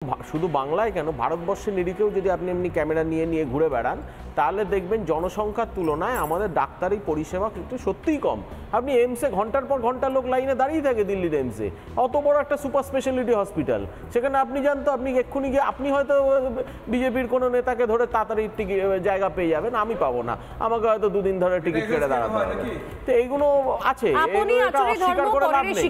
শুধু বাংলায় কেন ভারতবর্ষের নিরিখেও যদি আপনি এমনি ক্যামেরা নিয়ে নিয়ে ঘুরে বেড়ান তাহলে দেখবেন জনসংখ্যার তুলনায় আমাদের ডাক্তারি পরিষেবা কিন্তু সত্যিই কম। আপনি এমসে ঘন্টার পর ঘন্টা লোক লাইনে দাঁড়িয়ে থাকে দিল্লির এমসে, অত বড় একটা সুপার স্পেশালিটি হসপিটাল, সেখানে আপনি জানতো আপনি এক্ষুনি গিয়ে আপনি হয়তো বিজেপির কোনো নেতাকে ধরে তাড়াতাড়ি টিকিট জায়গা পেয়ে যাবেন, আমি পাবো না, আমাকে হয়তো দুদিন ধরে টিকিট কেটে দাঁড়াতে হবে। তো এইগুলো আছে, অস্বীকার করে লাভ নেই।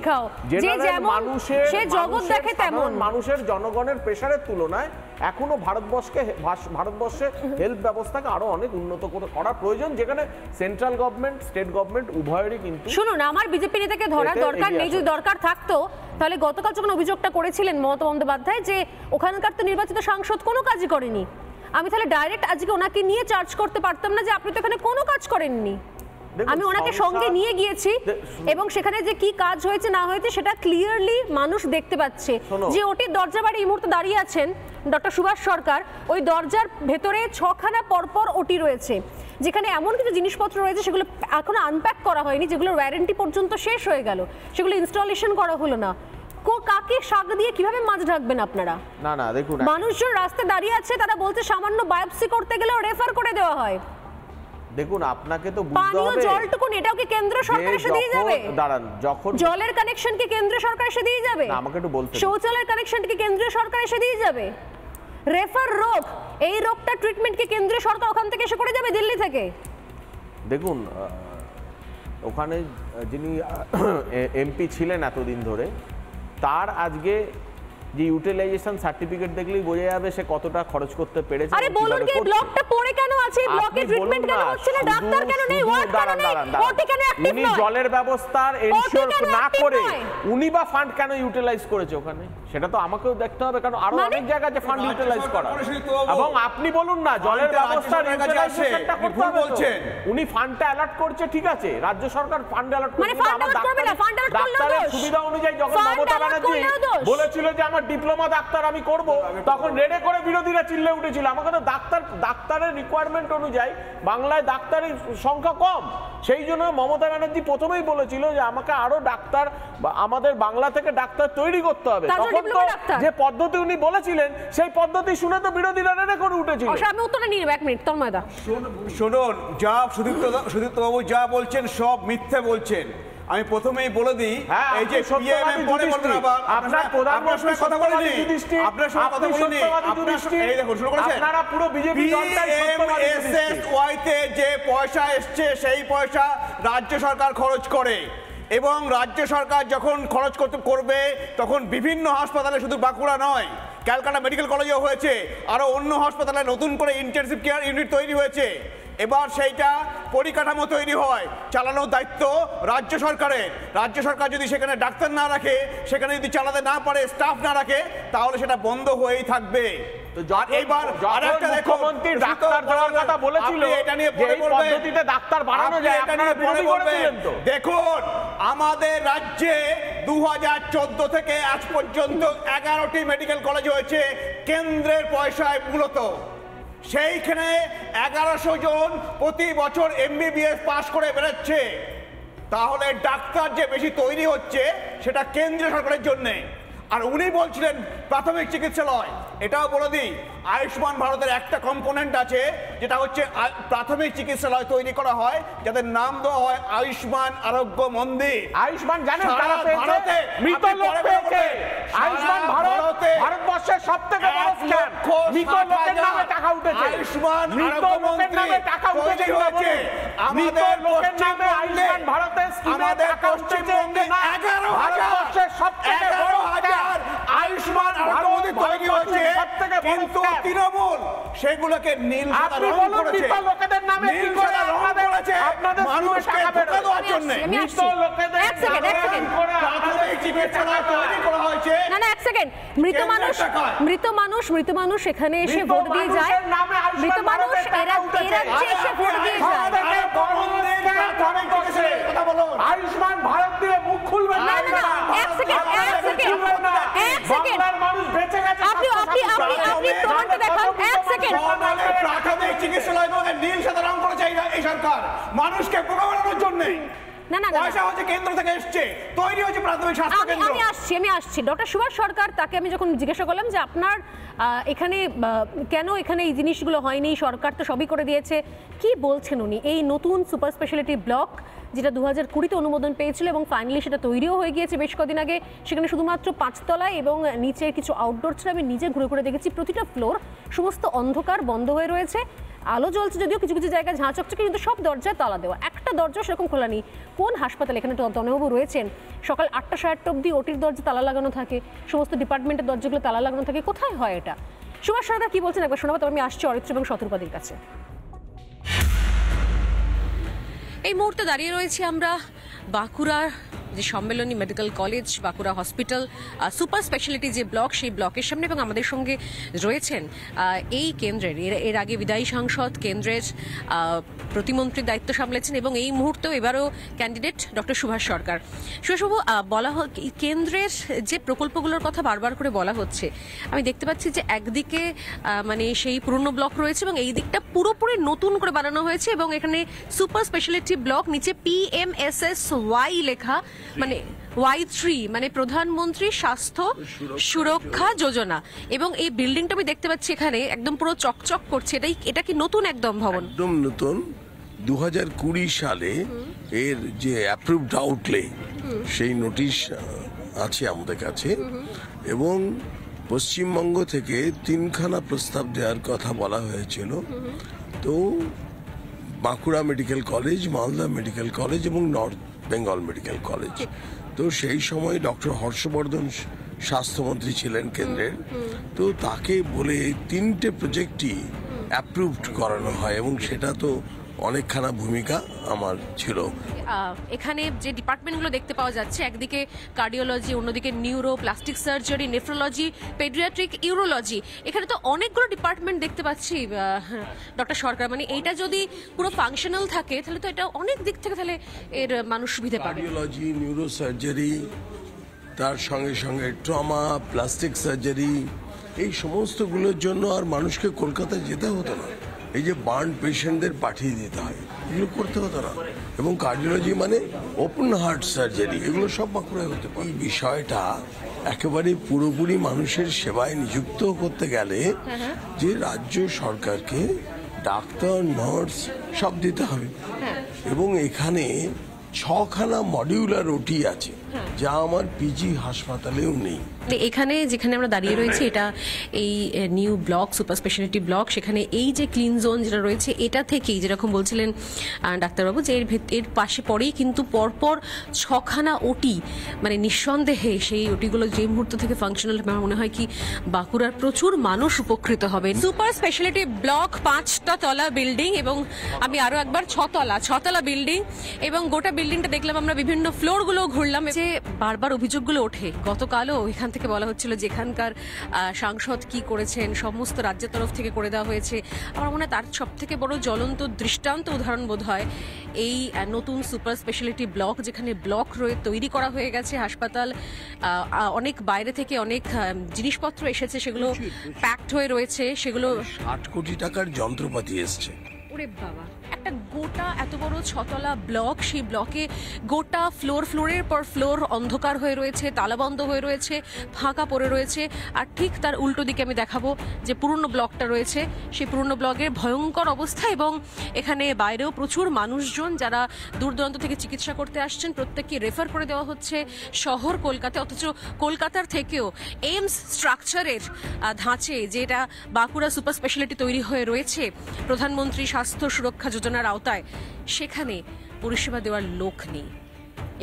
মানুষের জনগণের প্রেসারের তুলনায় এখনো ভারতবর্ষে হেলথ ব্যবস্থাকে আরো অনেক উন্নত করা প্রয়োজন, যেখানে সেন্ট্রাল গভর্নমেন্ট স্টেট গভর্নমেন্ট উভয়েরই কিন্তু। শুনুন, আমার বিজেপি নেতাকে ধরার দরকার নেই, যদি দরকার থাকতো তাহলে গতকাল যখন অভিযোগটা করেছিলেন মমতা বন্দ্যোপাধ্যায় যে ওখানকার তো নির্বাচিত সাংসদ কোনো কাজই করেনি, আমি তাহলে ডাইরেক্ট আজকে ওনাকে নিয়ে চার্জ করতে পারতাম না যে আপনি তো এখানে কোনো কাজ করেননি। আমি ওনাকে সঙ্গে নিয়ে গিয়েছি এবং সেখানে যে কি কাজ হয়েছে না হয়েছে সেটা ক্লিয়ারলি মানুষ দেখতে পাচ্ছে। যে ওটির দরজা বাড়ি এই মুহূর্তে দাঁড়িয়ে আছেন ডক্টর সুভাষ সরকার, ওই দরজার ভেতরে 6খানা পরপর ওটি রয়েছে, যেখানে এমন কিছু জিনিসপত্র রয়েছে সেগুলো এখনো আনপ্যাক করা হয়নি, যেগুলোর ওয়ারেন্টি পর্যন্ত শেষ হয়ে গেল, সেগুলো ইনস্টলেশন করা হলো না। কাকে শাক দিয়ে কিভাবে মাছ ঢাকবেন আপনারা? না না দেখুন, মানুষজন রাস্তায় দাঁড়িয়ে আছে, তারা বলছে সামান্য বায়োপসি করতে গেলেও রেফার করে দেওয়া হয়। দেখুন আপনাকে তো বুঝতে হবে পানীয় জলটুকু এটাও কি কেন্দ্র সরকার এসে দিয়ে যাবে? দাঁড়ান, যখন জলের কানেকশন কি কেন্দ্র সরকার এসে দিয়ে যাবে? না, আমাকে একটু বলতে। শৌচালয়ের কানেকশন কি কেন্দ্রীয় সরকার এসে দিয়ে যাবে? রেফার রোগ, এই রোগটা ট্রিটমেন্ট কি কেন্দ্রীয় সরকার ওখান থেকে এসে করে যাবে দিল্লি থেকে? দেখুন, ওখানে যিনি এমপি ছিলেন এতদিন ধরে, তার আজকে যে ইউটিলাইজেশন সার্টিফিকেট দেখলেই বোঝা যাবে সে কতটা খরচ করতে পেরেছে। আরে বলুন, কি ব্লকটা পড়ে কেন আছে? এই ব্লকে ট্রিটমেন্ট কেন হচ্ছে না? ডাক্তার কেন নেই? ওয়ার্ড কেন নেই? ওটি কেন অ্যাক্টিভ নয়? উনি জলের ব্যবস্থার এনশিওর না করে উনি বা ফান্ড কেন ইউটিলাইজ করেছে ওখানে, সেটা তো আমাকেও দেখতে হবে, কারণ আরো অনেক জায়গায় যে ফান্ড ইউটিলাইজ করা। এবং আপনি বলুন না জলের ব্যবস্থার ইউটিলাইজেশনটা করতে হবে বলছেন, উনি ফান্ডটা অ্যালার্ট করছে, ঠিক আছে, রাজ্য সরকার ফান্ড অ্যালার্ট করছে, আমার ডাক্তারের সুবিধা অনুযায়ী যখন মমতা ব্যানার্জি বলেছিল যে আমার ডিপ্লোমা ডাক্তার আমি করব, তখন রেডে করে বিরোধীরা চিল্লে উঠেছিল। আমাকে তো ডাক্তারের রিকোয়ারমেন্ট অনুযায়ী বাংলায় ডাক্তারের সংখ্যা কম, সেই জন্য মমতা ব্যানার্জি প্রথমেই বলেছিল যে আমাকে আরো ডাক্তার, আমাদের বাংলা থেকে ডাক্তার তৈরি করতে হবে। তখন তো যে পদ্ধতি উনি বলেছিলেন সেই পদ্ধতি শুনে তো বিরোধীরা রেডে করে উঠেছিল। আমি উত্তরটা নিয়ে নেব, 1 মিনিট তন্ময়দা। শুনুন, যা সুদীপ্ত বাবু যা বলছেন সব মিথ্যে বলছেন। আমি প্রথমেই বলে দিই, এই যে পিএমএম পরে বলবেন, আবার আপনার প্রধানমন্ত্রী কথা বলেনি, আপনার সঙ্গে কথা বলেনি, এই দেখুন শুরু করেছেন আপনারা পুরো বিজেপি দলটাই পিএমএসএসওয়াই তে যে পয়সা এসছে সেই পয়সা রাজ্য সরকার খরচ করে, এবং রাজ্য সরকার যখন খরচ করবে তখন বিভিন্ন হাসপাতালে, শুধু বাঁকুড়া নয়, ক্যালকাটা মেডিকেল কলেজেও হয়েছে, আরো অন্য হাসপাতালে নতুন করে ইন্টেনসিভ কেয়ার ইউনিট তৈরি হয়েছে। এবার সেইটা পরিকাঠামো তৈরি হয়, চালানোর দায়িত্ব রাজ্য সরকারের। রাজ্য সরকার যদি সেখানে ডাক্তার না রাখে, সেখানে যদি চালাতে না পারে, স্টাফ না রাখে, তাহলে সেটা বন্ধ হয়েই থাকবে। এইবার আরেকটা মুখ্যমন্ত্রী ডাক্তার দেওয়ার কথা বলেছিল, এটা নিয়ে পরে পদ্ধতিতে ডাক্তার বাড়ানো যায়, এটা নিয়ে পরে বলবেন। দেখুন, আমাদের রাজ্যে 2014 থেকে আজ পর্যন্ত 11টি মেডিকেল কলেজ হয়েছে কেন্দ্রের পয়সায় মূলত। সেইখানে 1100 জন প্রতি বছর এমবিবিএস পাস করে বেরোচ্ছে, তাহলে ডাক্তার যে বেশি তৈরি হচ্ছে সেটা কেন্দ্রীয় সরকারের জন্যে। আর উনি বলছিলেন প্রাথমিক চিকিৎসালয়, এটাও বলে দিই, আয়ুষ্মান ভারতের একটা কম্পোনেন্ট আছে, যেটা হচ্ছে প্রাথমিক চিকিৎসালয় তৈরি করা হয়, যাদের নাম দেওয়া হয় আয়ুষ্মান আরোগ্য মন্দির। আয়ুষ্মান জানেন কারা পেয়েছে? মৃত লোক পেয়েছে। আয়ুষ্মান ভারতবর্ষের সবথেকে বড় স্ক্যাম, মৃত লোকের নামে টাকা উঠেছে। আয়ুষ্মান মৃত লোকের নামে টাকা উঠেছে বলেছে, মৃত লোকের নামে আয়ুষ্মান ভারতের স্কিমে টাকা উঠেছে। 11,000 সবথেকে বড় আয়ুষ্মান ভারত তৈরি হয়েছে, কিন্তু তৃণমূল সেগুলোকে নীল সাদা রং করেছে, লোকেদের নামে নীল সাদা রং করেছে মানুষকে ধোঁকা দেওয়ার জন্য। মৃত লোকেদের এক সেকেন্ড প্রাথমিক চিকিৎসালয় তৈরি করা হয়েছে। না 1 সেকেন্ড, মৃত মানুষ এখানে এসে ভোট দিয়ে যায়, মৃত মানুষ এরা এসে ভোট দিয়ে যায়। আয়ুষ্মান ভারত দিয়ে মুখ খুলবেন না। 1 সেকেন্ড মানুষ বেঁচে গেছে, আপনি প্রমাণটা দেখান। 1 সেকেন্ড, প্রাথমিক চিকিৎসালয় নীল সাদা রং করেছে এই সরকার মানুষকে বোকা বানানোর জন্য। পয়সা হচ্ছে কেন্দ্র থেকে এসছে, তৈরি হচ্ছে প্রাথমিক স্বাস্থ্য কেন্দ্র। আমি আসছি ডক্টর সুভাষ সরকার, তাকে আমি যখন জিজ্ঞাসা করলাম যে আপনার এখানে কেন এখানে এই জিনিসগুলো হয়নি, সরকার তো সবই করে দিয়েছে, কি বলছেন উনি? এই নতুন সুপার স্পেশালিটি ব্লক যেটা 2020-তে অনুমোদন পেয়েছিল এবং ফাইনালি সেটা তৈরিও হয়ে গিয়েছে বেশ কদিন আগে, সেখানে শুধুমাত্র 5 তলায় এবং নিচে কিছু আউটডোর ছিল। আমি নিজে ঘুরে ঘুরে দেখেছি প্রতিটা ফ্লোর সমস্ত অন্ধকার, বন্ধ হয়ে রয়েছে, আলো জ্বলছে যদিও কিছু কিছু জায়গায় ঝাঁ চকচকে, কিন্তু সব দরজায় তালা দেওয়া, একটা দরজা সেরকম খোলা নেই। কোন হাসপাতাল? এখানে তনয়বাবু রয়েছেন, সকাল 8টা 8:30 অবধি ওটির দরজা তালা লাগানো থাকে, সমস্ত ডিপার্টমেন্টের দরজাগুলো তালা লাগানো থাকে, কোথায় হয় এটা? সুভাষ সরকার কি বলছেন একবার শোনাবো, তবে আমি আসছি অরিত্র এবং শতরূপাদির কাছে। এই মুহূর্তে দাঁড়িয়ে রয়েছি আমরা বাঁকুড়ার যে Sammilani medical college, Bankura hospital super speciality যে ব্লক, সেই ব্লকের সামনে, এবং আমাদের সঙ্গে রয়েছেন এই কেন্দ্রের এর আগে বিদায়ী সাংসদ, কেন্দ্রের প্রতিমন্ত্রীর দায়িত্ব সামলেছেন এবং এই মুহূর্তেও এবারও ক্যান্ডিডেট ডক্টর সুভাষ সরকার। সুভাষবাবু, বলা কেন্দ্রের যে প্রকল্পগুলোর কথা বারবার করে বলা হচ্ছে, আমি দেখতে পাচ্ছি যে একদিকে মানে সেই পুরনো ব্লক রয়েছে এবং এই দিকটা পুরোপুরি নতুন করে বানানো হয়েছে এবং এখানে সুপার স্পেশালিটি ব্লক, নিচে PMSSY লেখা, মানে Y3 মানে প্রধানমন্ত্রী স্বাস্থ্য সুরক্ষা যোজনা, এবং এই বিল্ডিংটা আমি দেখতে পাচ্ছি এখানে একদম পুরো চকচক করছে। এটা কি নতুন একদম ভবন? একদম নতুন। 2020 সালে এর যে অ্যাপ্রুভড আউটলে সেই নোটিশ আছে আমাদের কাছে, এবং পশ্চিমবঙ্গ থেকে 3খানা প্রস্তাব দেওয়ার কথা বলা হয়েছিল। তো Bankura medical college, Malda medical college এবং নর্থ বেঙ্গল মেডিকেল কলেজ। তো সেই সময় ডক্টর হর্ষবর্ধন স্বাস্থ্যমন্ত্রী ছিলেন কেন্দ্রের, তো তাকে বলে 3টে প্রজেক্টই অ্যাপ্রুভড করানো হয় এবং সেটা তো অনেকখানা ভূমিকা আমার ছিল। এখানে যে ডিপার্টমেন্টগুলো দেখতে পাওয়া যাচ্ছে, একদিকে কার্ডিওলজি, অন্যদিকে neuro, plastic surgery, nephrology, paediatric, urology, এখানে তো অনেকগুলো ডিপার্টমেন্ট দেখতে পাচ্ছি ডক্টর সরকার। মানে এইটা যদি পুরো ফাংশনাল থাকে তাহলে তো এটা অনেক দিক থেকে তাহলে এর মানুষ সুবিধা পাবে। কার্ডিওলজি, নিউরো সার্জারি, তার সঙ্গে সঙ্গে ট্রমা, প্লাস্টিক সার্জারি, এই সমস্তগুলোর জন্য আর মানুষকে কলকাতায় যেতে হতো না। এই যে বার্ন পেশেন্টদের পাঠিয়ে দিতে হয়, এগুলো করতে হতো না। এবং কার্ডিওলজি মানে ওপেন হার্ট সার্জারি, এগুলো সব বাঁকুড়ায় হতে পারে। এই বিষয়টা একেবারে পুরোপুরি মানুষের সেবায় নিযুক্ত করতে গেলে যে রাজ্য সরকারকে ডাক্তার, নার্স সব দিতে হবে, এবং এখানে 6খানা মডিউলার ওটি আছে যা আমার পিজি হাসপাতালেও নেই। এখানে যেখানে আমরা দাঁড়িয়ে রয়েছি এটা এই new block, super speciality block, সেখানে এই যে ক্লিন জোন যেটা রয়েছে এটা থেকেই যেরকম বলছিলেন ডাক্তারবাবু যে এর পাশে পরেই কিন্তু পরপর 6খানা ওটি, মানে নিঃসন্দেহে সেই ওটিগুলো যে মুহূর্ত থেকে ফাংশনাল আমার মনে হয় কি বাঁকুড়ার প্রচুর মানুষ উপকৃত হবে। সুপার স্পেশালিটি ব্লক 5টা তলা বিল্ডিং, এবং আমি আরো একবার 6তলা বিল্ডিং, এবং গোটা বিল্ডিংটা দেখলাম আমরা, বিভিন্ন ফ্লোরগুলো ঘুরলাম। যে বারবার অভিযোগগুলো ওঠে, গতকালও এখান থেকে বলা হচ্ছিল যে এখানকার সাংসদ কি করেছেন, সমস্ত রাজ্যের তরফ থেকে করে দেওয়া হয়েছে। আমার মনে হয় তার সব থেকে বড় জ্বলন্ত দৃষ্টান্ত উদাহরণ বোধ হয় এই নতুন সুপার স্পেশালিটি ব্লক, যেখানে ব্লক তৈরি করা হয়ে গেছে, হাসপাতাল, অনেক বাইরে থেকে অনেক জিনিসপত্র এসেছে, সেগুলো প্যাকড হয়ে রয়েছে, সেগুলো 60 কোটি টাকার যন্ত্রপাতি এসছে। ওরে বাবা, একটা গোটা এত বড় 6তলা ব্লক, সেই ব্লকে গোটা ফ্লোরের পর ফ্লোর অন্ধকার হয়ে রয়েছে, তালাবন্ধ হয়ে রয়েছে, ফাঁকা পড়ে রয়েছে। আর ঠিক তার উল্টো দিকে আমি দেখাবো যে পুরনো ব্লকটা রয়েছে, সেই পুরনো ব্লকের ভয়ঙ্কর অবস্থা, এবং এখানে বাইরেও প্রচুর মানুষজন যারা দূর দূরান্ত থেকে চিকিৎসা করতে আসছেন, প্রত্যেককে রেফার করে দেওয়া হচ্ছে শহর কলকাতা, অথচ কলকাতার থেকেও এইমস স্ট্রাকচারের ধাঁচে যেটা বাঁকুড়া সুপার স্পেশালিটি তৈরি হয়ে রয়েছে প্রধানমন্ত্রী স্বাস্থ্য সুরক্ষা যোজনার আওতায়, সেখানে পরিষেবা দেওয়ার লোক নেই।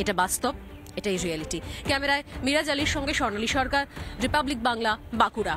এটা বাস্তব, এটাই রিয়েলিটি। ক্যামেরায় মিরাজ আলীর সঙ্গে স্বর্ণালী সরকার, রিপাবলিক বাংলা, বাঁকুড়া।